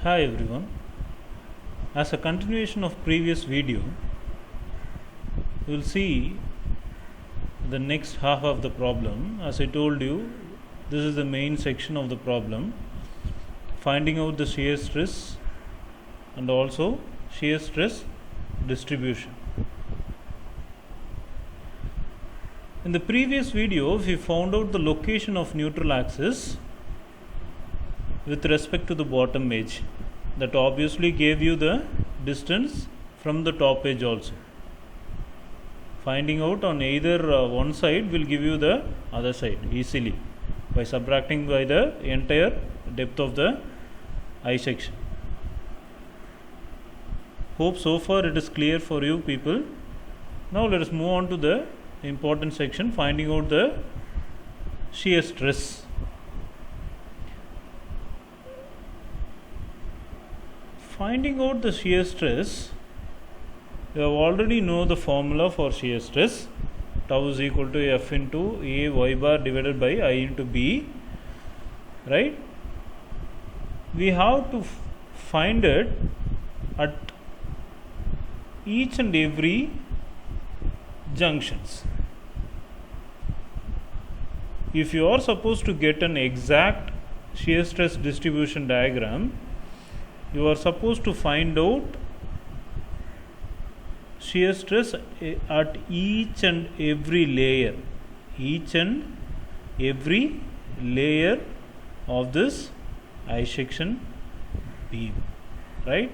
Hi everyone. As a continuation of previous video, we will see the next half of the problem. As I told you, this is the main section of the problem, finding out the shear stress and also shear stress distribution. In the previous video, we found out the location of neutral axis with respect to the bottom edge. That obviously gave you the distance from the top edge also. Finding out on either one side will give you the other side easily by subtracting by the entire depth of the I section. Hope so far it is clear for you people. Now let us move on to the important section, finding out the shear stress. Finding out the shear stress, you have already know the formula for shear stress. Tau is equal to F into A y bar divided by I into B, right? We have to find it at each and every junctions. If you are supposed to get an exact shear stress distribution diagram, you are supposed to find out shear stress at each and every layer of this I section beam, right?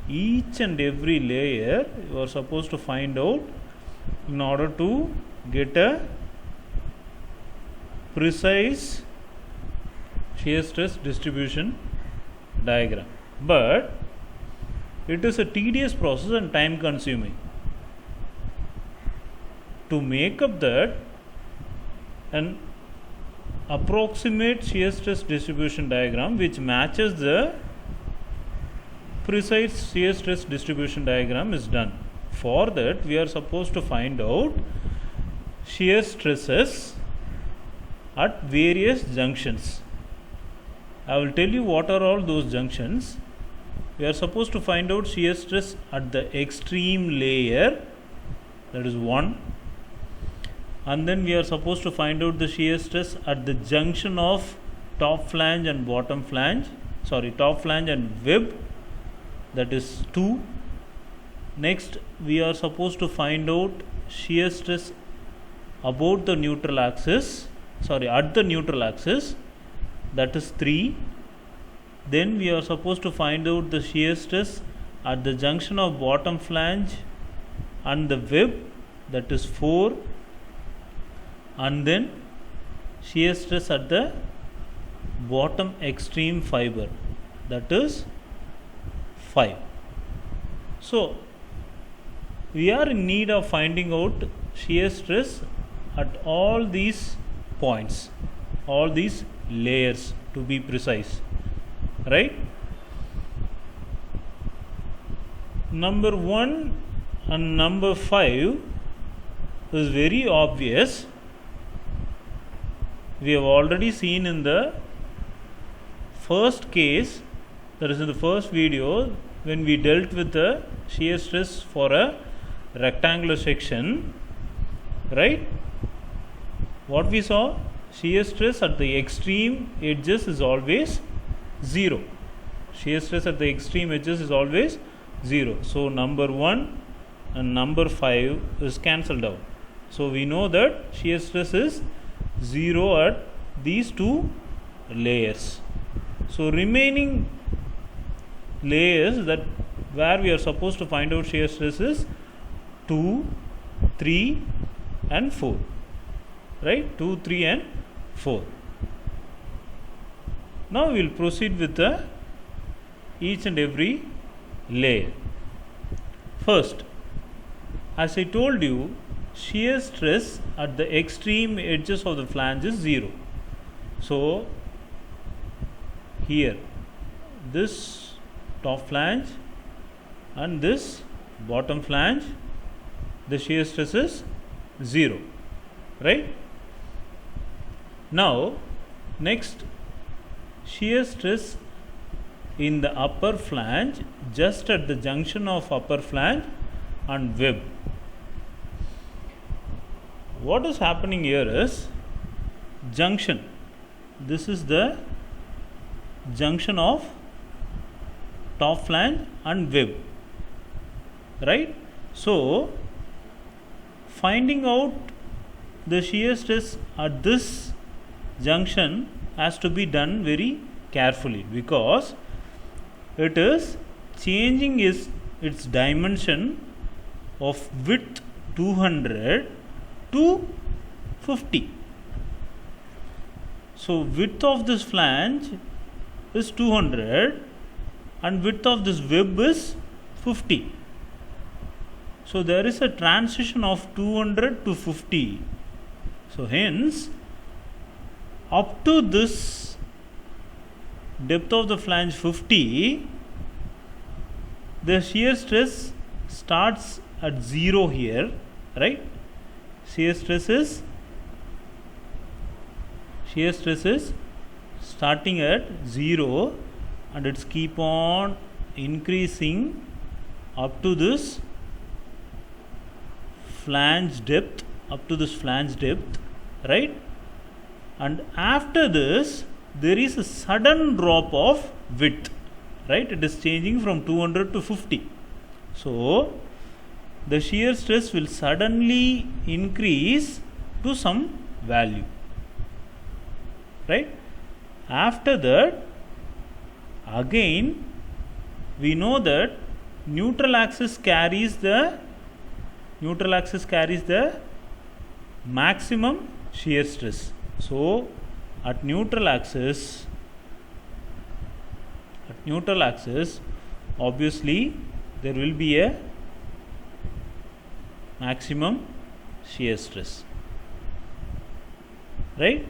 Each and every layer you are supposed to find out in order to get a precise shear stress distribution diagram. But it is a tedious process and time consuming. To make up that, an approximate shear stress distribution diagram which matches the precise shear stress distribution diagram is done. For that, we are supposed to find out shear stresses at various junctions. I will tell you what are all those junctions. We are supposed to find out shear stress at the extreme layer, that is 1, and then we are supposed to find out the shear stress at the junction of top flange and top flange and web, that is 2. Next, we are supposed to find out shear stress at the neutral axis, that is 3. Then we are supposed to find out the shear stress at the junction of bottom flange and the web, that is 4, and then shear stress at the bottom extreme fiber, that is 5. So we are in need of finding out shear stress at all these points, all these layers to be precise, right? Number 1 and number 5 is very obvious. We have already seen in the first case, that is in the first video, when we dealt with the shear stress for a rectangular section, right? What we saw, shear stress at the extreme edges is always 0. Shear stress at the extreme edges is always 0. So number 1 and number 5 is cancelled out. So we know that shear stress is 0 at these two layers. So remaining layers that where we are supposed to find out shear stress is 2, 3 and 4. Right? 2, 3 and 4. Now we will proceed with each and every layer. First, as I told you, shear stress at the extreme edges of the flange is 0. So here, this top flange and this bottom flange, the shear stress is 0, right? Now next, shear stress in the upper flange, just at the junction of upper flange and web. What is happening here is junction. This is the junction of top flange and web, right? So finding out the shear stress at this junction has to be done very carefully, because it is changing its dimension of width 200 to 50. So width of this flange is 200 and width of this web is 50. So there is a transition of 200 to 50. So hence, up to this depth of the flange 50, the shear stress starts at 0 here, right? Shear stress is starting at 0 and it's keep on increasing up to this flange depth, right? And after this there is a sudden drop of width, right? It is changing from 200 to 50. So the shear stress will suddenly increase to some value, right? After that, again we know that neutral axis carries the maximum shear stress. So at neutral axis, obviously there will be a maximum shear stress, right?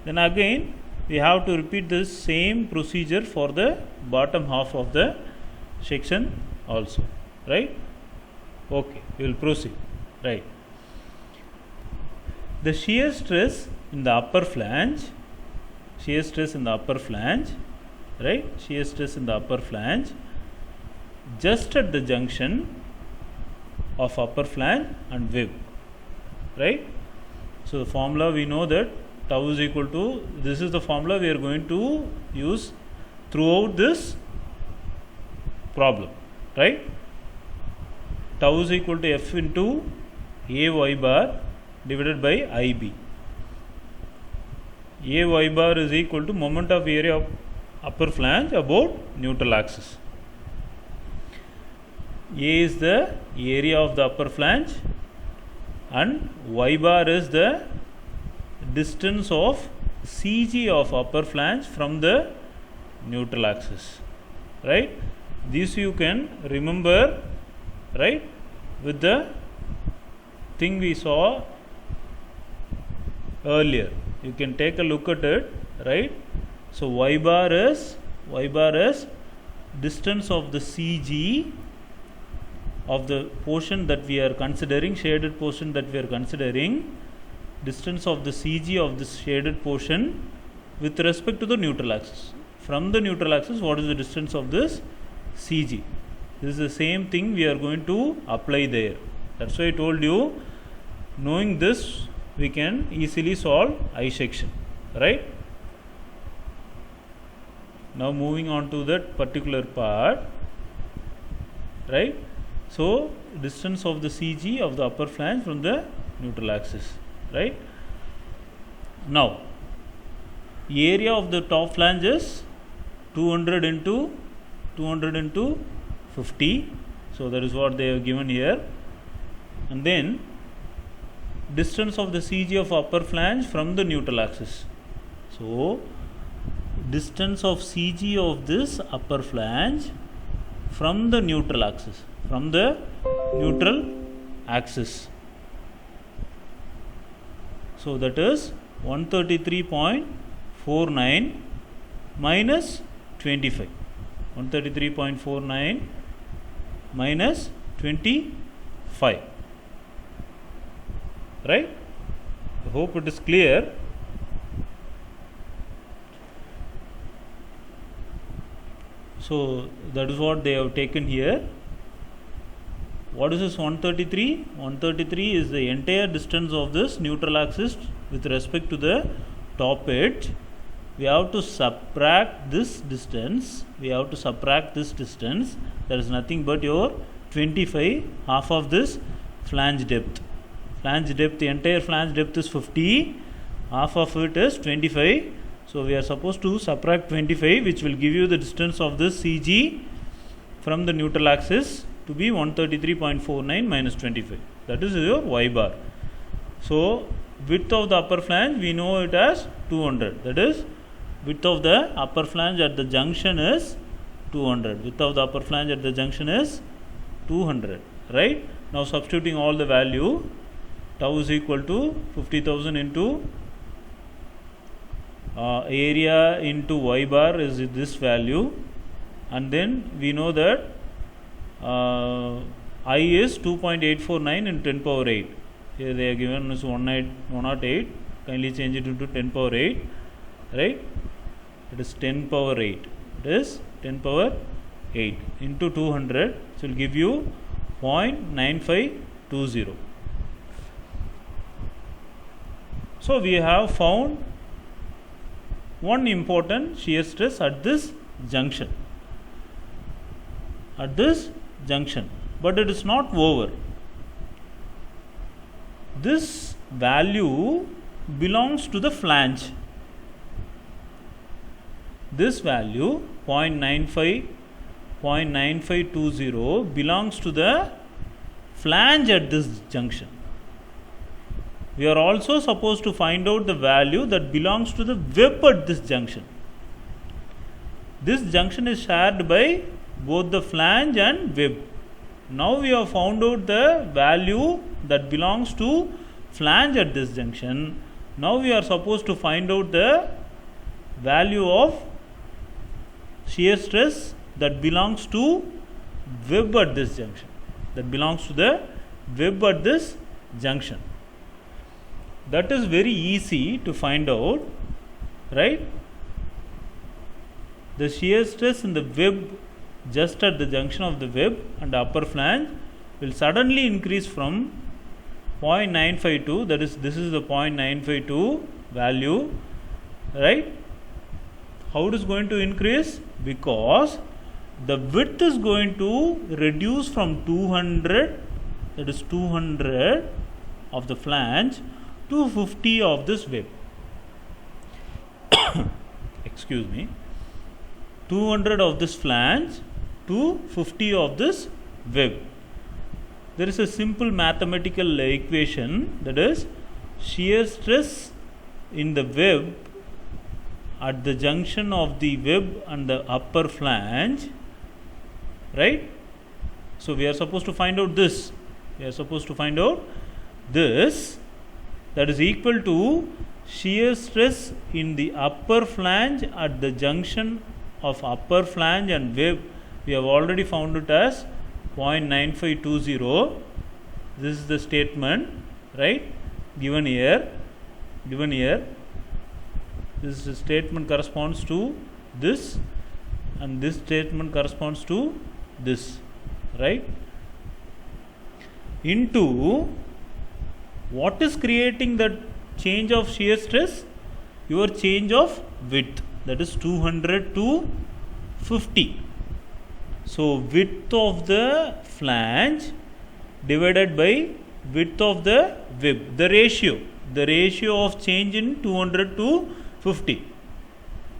Then again we have to repeat this same procedure for the bottom half of the section also, right? Okay, we will proceed, right? The shear stress in the upper flange, right? Shear stress in the upper flange just at the junction of upper flange and web, right? So the formula we know that tau is equal to, this is the formula we are going to use throughout this problem, right? Tau is equal to F into A y bar divided by IB. A y bar is equal to moment of area of upper flange about neutral axis. A is the area of the upper flange and y bar is the distance of CG of upper flange from the neutral axis, right? This you can remember, right, with the thing we saw earlier. You can take a look at it, right? So y bar is distance of the CG of the portion that we are considering, shaded portion that we are considering, distance of the CG of this shaded portion with respect to the neutral axis. From the neutral axis, what is the distance of this CG? This is the same thing we are going to apply there. That's why I told you, knowing this, we can easily solve I section, right? Now moving on to that particular part, right? So distance of the CG of the upper flange from the neutral axis, right? Now area of the top flange is 200 into 50. So that is what they have given here. And then distance of the CG of upper flange from the neutral axis. So distance of CG of this upper flange from the neutral axis, So that is 133.49 minus 25. 133.49 minus 25. Right? I hope it is clear. So that is what they have taken here. What is this 133? 133 is the entire distance of this neutral axis with respect to the top edge. We have to subtract this distance. That is nothing but your 25, half of this flange depth. The entire flange depth is 50, half of it is 25. So we are supposed to subtract 25, which will give you the distance of this CG from the neutral axis to be 133.49 minus 25. That is your y bar. So width of the upper flange, we know it as 200. That is, width of the upper flange at the junction is 200. Right? Now substituting all the value, tau is equal to 50,000 into area into y bar is this value, and then we know that I is 2.849 in 10 power 8. Here they are given as 108. Kindly change it into 10 power 8. Right? It is 10 power 8. It is 10 power 8 into 200. So it will give you 0.9520. So we have found one important shear stress at this junction. But it is not over. This value belongs to the flange. This value 0.9520 belongs to the flange at this junction. We are also supposed to find out the value that belongs to the web at this junction. This junction is shared by both the flange and web. Now we have found out the value that belongs to flange at this junction. Now we are supposed to find out the value of shear stress that belongs to web at this junction. That is very easy to find out, right? The shear stress in the web just at the junction of the web and the upper flange will suddenly increase from 0.952, that is, this is the 0.952 value, right? How it is going to increase? Because the width is going to reduce from 200, that is 200 of the flange, to 50 of this web. Excuse me. 200 of this flange to 50 of this web. There is a simple mathematical equation, that is shear stress in the web at the junction of the web and the upper flange, right? So we are supposed to find out this. That is equal to shear stress in the upper flange at the junction of upper flange and web. We have already found it as 0.9520. This is the statement, right? Given here. This statement corresponds to this, and this statement corresponds to this, right? Into what is creating the change of shear stress? Your change of width, that is 200 to 50. So width of the flange divided by width of the web, the ratio of change in 200 to 50,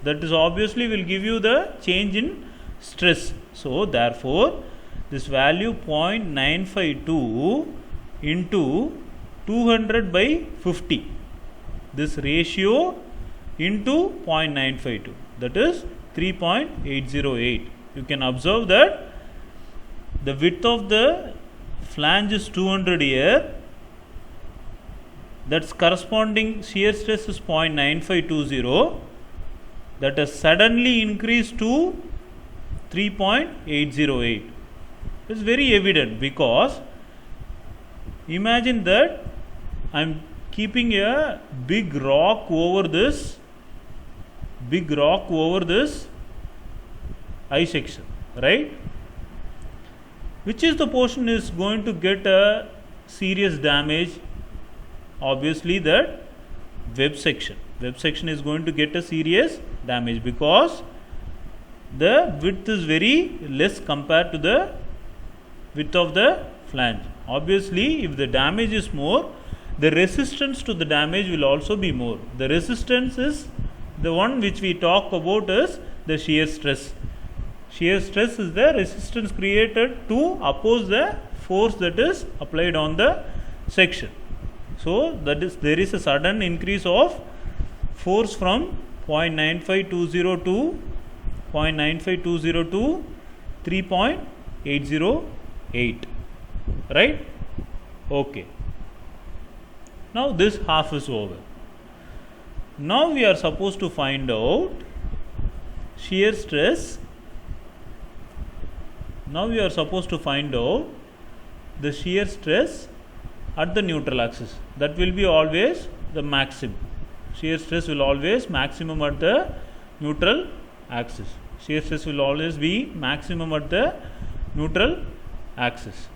that is obviously will give you the change in stress. So therefore this value 0.952 into 200 by 50, this ratio into 0.952, that is 3.808. You can observe that the width of the flange is 200 here, that's corresponding shear stress is 0.9520, that has suddenly increased to 3.808. It's very evident, because imagine that I am keeping a big rock over this, I section, right? Which is the portion is going to get a serious damage? Obviously that web section. Web section is going to get a serious damage because the width is very less compared to the width of the flange. Obviously, if the damage is more, the resistance to the damage will also be more. The resistance is the one which we talk about is the shear stress. Shear stress is the resistance created to oppose the force that is applied on the section. So, that is there is a sudden increase of force from 0.9520 to 0.9520 to 3.808, right? Okay. Now this half is over. Now we are supposed to find out shear stress. Now we are supposed to find out the shear stress at the neutral axis. That will be always the maximum. Shear stress will always maximum at the neutral axis. Shear stress will always be maximum at the neutral axis.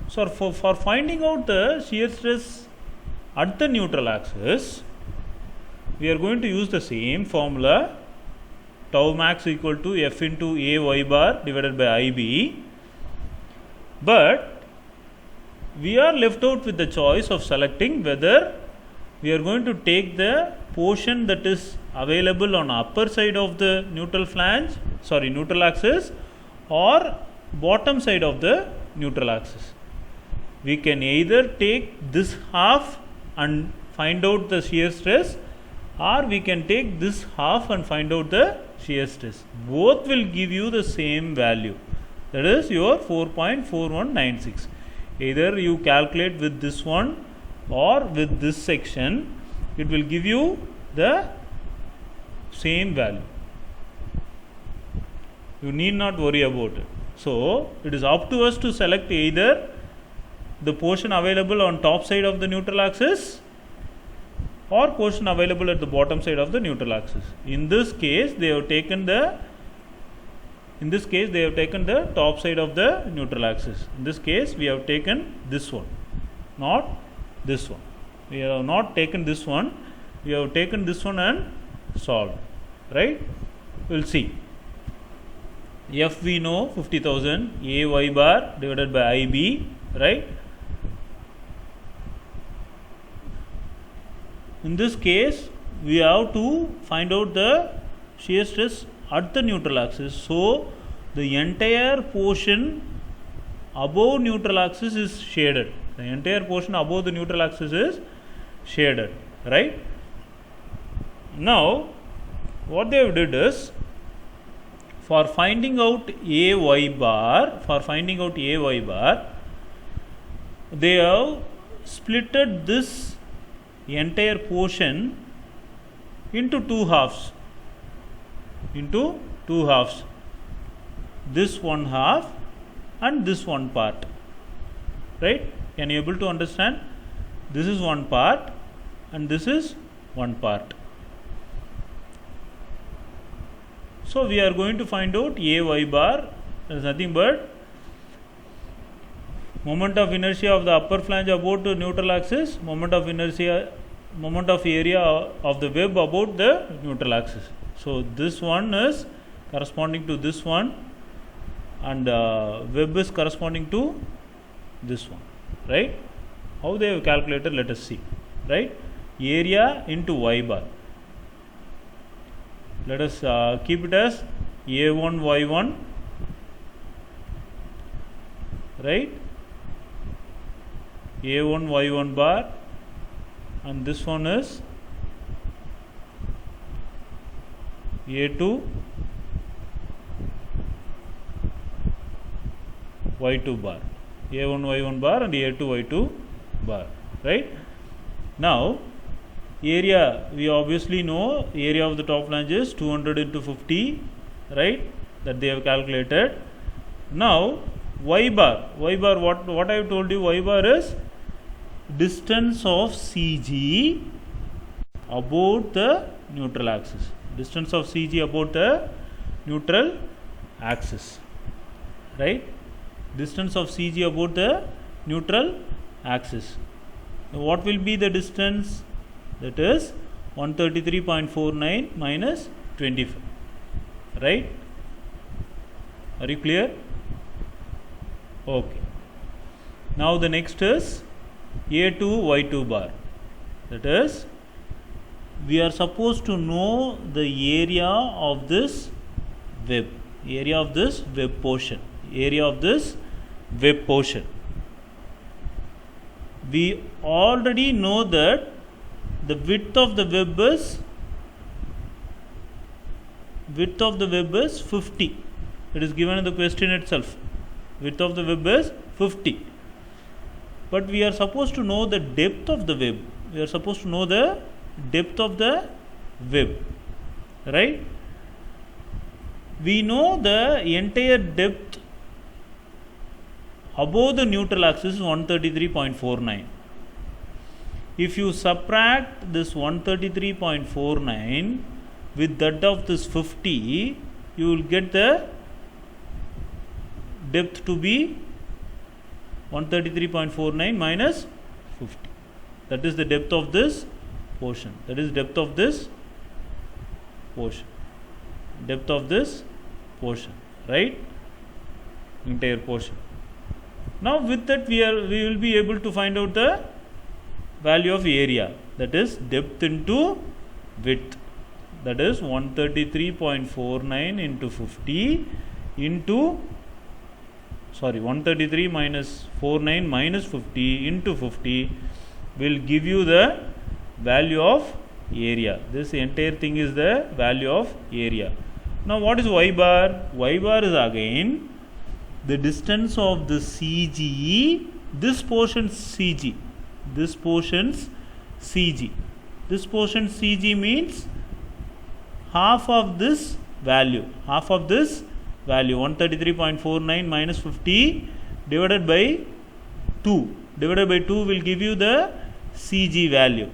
So for finding out the shear stress at the neutral axis, we are going to use the same formula, tau max equal to F into A y bar divided by IB, but we are left out with the choice of selecting whether we are going to take the portion that is available on upper side of the neutral axis or bottom side of the neutral axis. We can either take this half and find out the shear stress, or we can take this half and find out the shear stress. Both will give you the same value, that is your 4.4196. Either you calculate with this one or with this section, it will give you the same value. You need not worry about it. So it is up to us to select either the portion available on top side of the neutral axis or portion available at the bottom side of the neutral axis. In this case, they have taken the top side of the neutral axis. In this case, we have taken this one, not this one. We have not taken this one. We have taken this one and solved, right? We will see. F we know 50,000, A y bar divided by IB, right? In this case, we have to find out the shear stress at the neutral axis. So, the entire portion above neutral axis is shaded. The entire portion above the neutral axis is shaded, right? Now, what they have did is, for finding out A y bar, they have splitted this entire portion into two halves. This one half and this one part, right? Can you able to understand? This is one part and this is one part. So we are going to find out A y bar. There is nothing but moment of inertia of the upper flange about the neutral axis, moment of area of the web about the neutral axis. So this one is corresponding to this one, and web is corresponding to this one, right? How they have calculated, let us see, right? Area into y bar. Let us keep it as A1 y1, right? A1 y1 bar, and this one is A2 y2 bar, A1 y1 bar and A2 y2 bar, right? Now area, we obviously know area of the top flange is 200 into 50, right? That they have calculated. Now y bar, what I have told you, y bar is distance of CG about the neutral axis. Distance of CG about the neutral axis, right? Distance of CG about the neutral axis. Now what will be the distance? That is 133.49 minus 25, right? Are you clear? Okay. Now the next is A2 Y2 bar. That is, we are supposed to know the area of this web, portion. We already know that the width of the web is 50. It is given in the question itself. Width of the web is 50. But we are supposed to know the depth of the web. Right? We know the entire depth above the neutral axis is 133.49. If you subtract this 133.49 with that of this 50, you will get the depth to be 133.49 minus 50. That is the depth of this portion. Right? Entire portion. Now with that we will be able to find out the value of area, that is depth into width, that is 133.49 into 50 into 133 minus 49 minus 50 into 50 will give you the value of area. This entire thing is the value of area. Now what is y bar? Y bar is again the distance of the CG, this portion CG means half of this value 133.49 minus 50 divided by 2 will give you the CG value.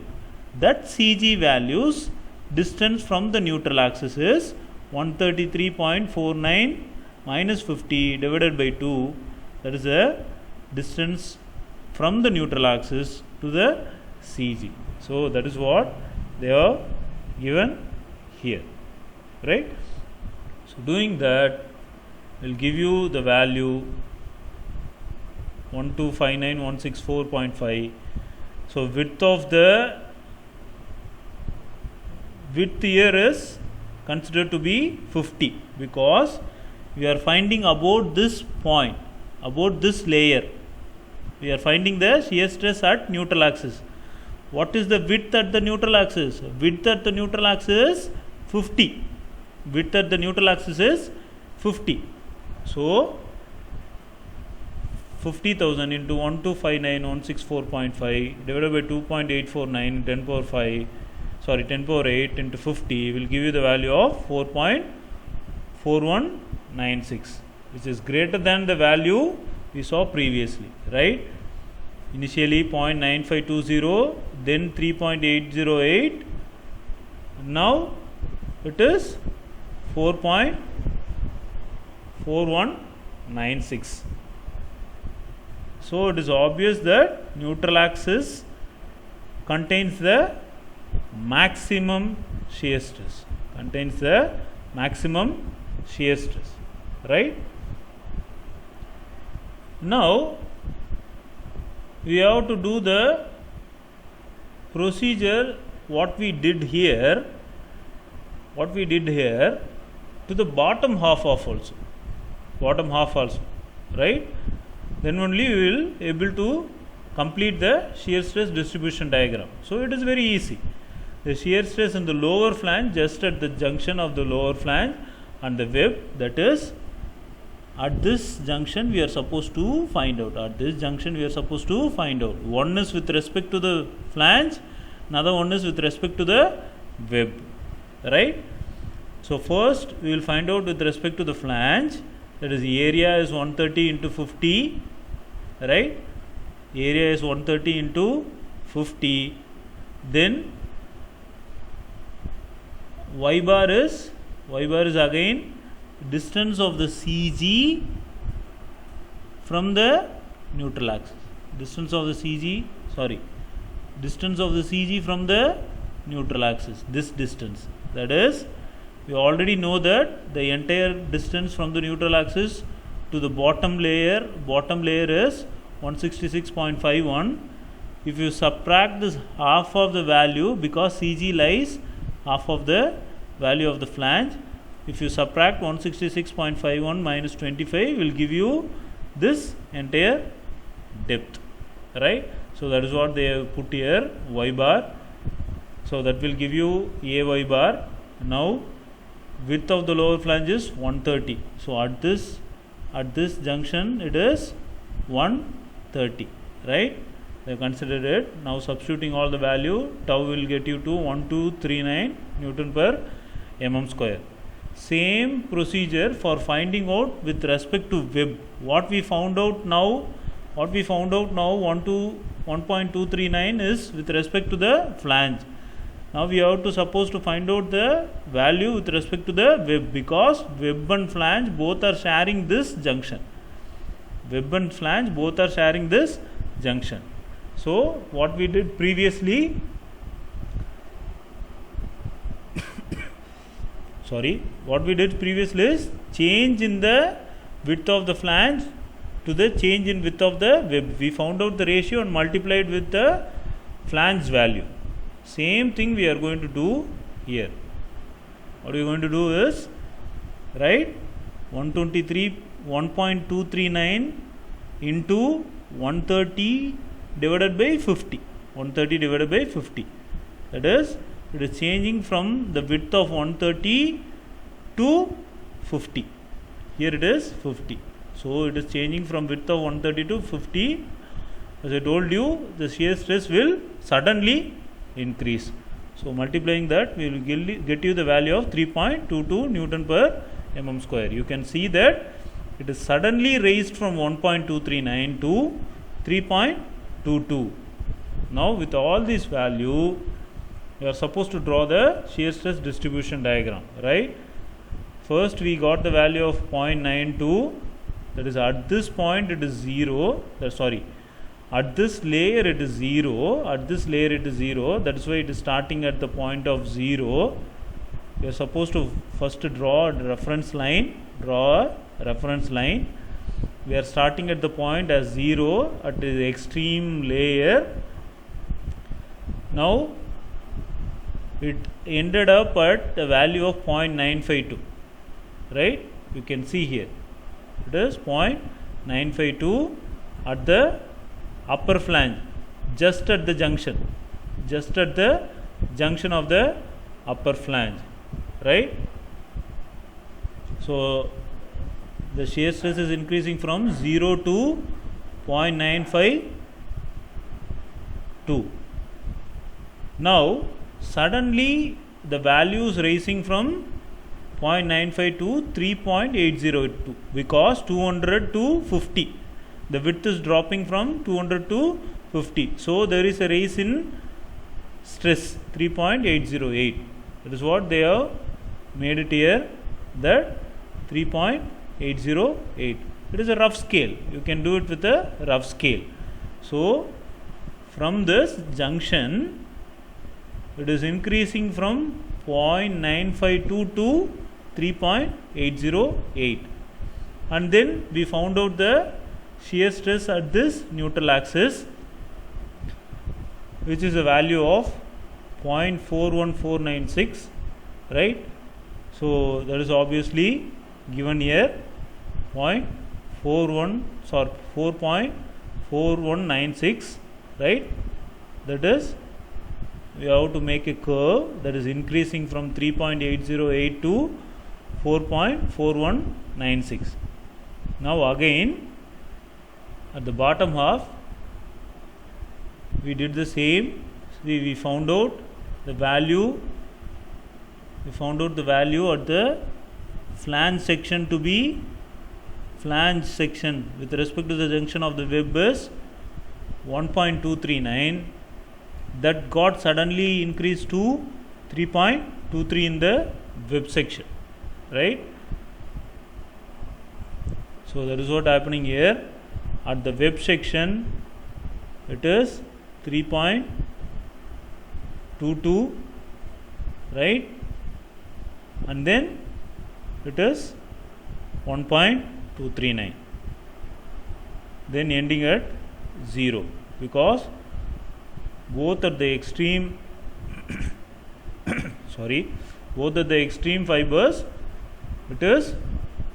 That CG value's distance from the neutral axis is 133.49 minus 50 divided by 2, that is the distance from the neutral axis to the CG. So that is what they are given here, right? So doing that will give you the value 1259164.5. So width here is considered to be 50 because we are finding about this point, about this layer. We are finding the shear stress at neutral axis. What is the width at the neutral axis? Width at the neutral axis is 50. So 50,000 into 1259164.5 divided by 2.849 10 power 8 into 50 will give you the value of 4.4196, which is greater than the value we saw previously, right? Initially 0.9520, then 3.808, now it is 4.4196. So it is obvious that neutral axis contains the maximum shear stress, right? Now we have to do the procedure what we did here to the bottom half also, right? Then only we will able to complete the shear stress distribution diagram. So it is very easy. The shear stress in the lower flange, just at the junction of the lower flange and the web, that is at this junction we are supposed to find out. One is with respect to the flange, another one is with respect to the web, right? So first we will find out with respect to the flange, that is area is 130 into 50, right? Area is 130 into 50. Then y bar is again distance of the CG from the neutral axis. Distance of the CG from the neutral axis, this distance. That is, we already know that the entire distance from the neutral axis to the bottom layer is 166.51. If you subtract this half of the value, because CG lies half of the value of the flange, if you subtract 166.51 minus 25 will give you this entire depth, right? So that is what they have put here, y bar. So that will give you a y bar. Now width of the lower flange is 130. So at this junction it is 130, right? They have considered it. Now substituting all the value, tau will get you to 1239 Newton per mm square. Same procedure for finding out with respect to web. What we found out now 1.239 is with respect to the flange. Now we have to suppose to find out the value with respect to the web, because web and flange both are sharing this junction. So what we did previously is change in the width of the flange to the change in width of the web. We found out the ratio and multiplied with the flange value. Same thing we are going to do here. What we are going to do is write 1.239 into 130 divided by 50. 130 divided by 50. That is, it is changing from the width of 130 to 50. Here it is 50. So it is changing from width of 130 to 50. As I told you, the shear stress will suddenly increase. So multiplying that, we will get you the value of 3.22 Newton per mm square. You can see that it is suddenly raised from 1.239 to 3.22. Now with all this value, you are supposed to draw the shear stress distribution diagram, right? First we got the value of 0.92, that is at this point it is 0, at this layer it is 0, that is why it is starting at the point of 0. You are supposed to first draw a reference line. We are starting at the point as 0 at the extreme layer. Now it ended up at the value of 0.952, right? You can see here it is 0.952 at the upper flange, just at the junction of the upper flange, right? So the shear stress is increasing from 0 to 0.952. Now suddenly the value is rising from 0.95 to 3.802, because 200 to 50. The width is dropping from 200 to 50. So there is a rise in stress, 3.808. That is what they have made it here, that 3.808. It is a rough scale. You can do it with a rough scale. So from this junction, it is increasing from 0.952 to 3.808. And then we found out the shear stress at this neutral axis, which is a value of 0.41496, right? So that is obviously given here 4.4196, right? That is, we have to make a curve that is increasing from 3.808 to 4.4196. Now again at the bottom half we did the same. We found out the value. We found out the value at the flange section to be flange section with respect to the junction of the web is 1.239. That got suddenly increased to 3.23 in the web section, right? So that is what happening here. At the web section, it is 3.22, right? And then it is 1.239, then ending at 0, because both at the extreme both at the extreme fibers it is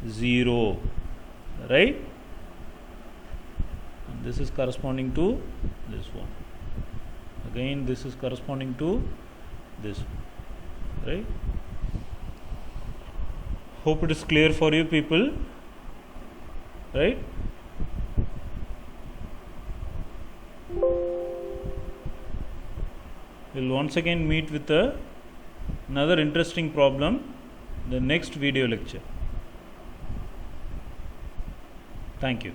0, right? And this is corresponding to this one. Again, this is corresponding to this one, right? Hope it is clear for you people, right? We will once again meet with another interesting problem in the next video lecture. Thank you.